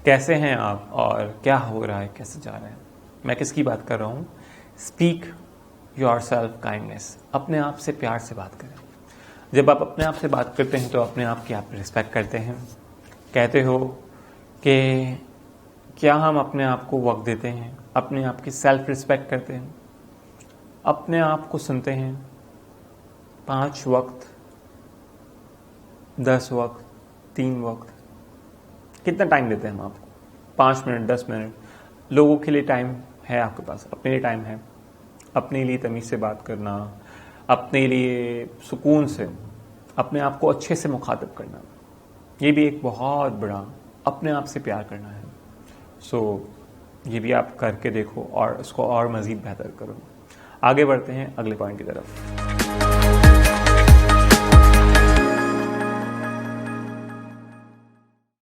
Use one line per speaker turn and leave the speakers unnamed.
कैसे हैं आप और क्या हो रहा है, कैसे जा रहे हैं? मैं किसकी बात कर रहा हूँ? Speak your self kindness. अपने आप से प्यार से बात करें। जब आप अपने आप से बात करते हैं तो अपने आप की आप रिस्पेक्ट करते हैं। कहते हो कि क्या हम अपने आप को वक्त देते हैं, अपने आप की सेल्फ रिस्पेक्ट करते हैं, अपने आप को सुनते हैं। 5 वक्त, 10 वक्त, 3 वक्त, कितना टाइम देते हैं हम आपको? 5 मिनट, 10 मिनट। लोगों के लिए टाइम है आपके पास, अपने लिए टाइम है। अपने लिए तमीज़ से बात करना, अपने लिए सुकून से अपने आप को अच्छे से मुखातिब करना, ये भी एक बहुत बड़ा अपने आप से प्यार करना है। ये भी आप करके देखो और इसको और मज़ीद बेहतर करो। आगे बढ़ते हैं अगले पॉइंट की तरफ।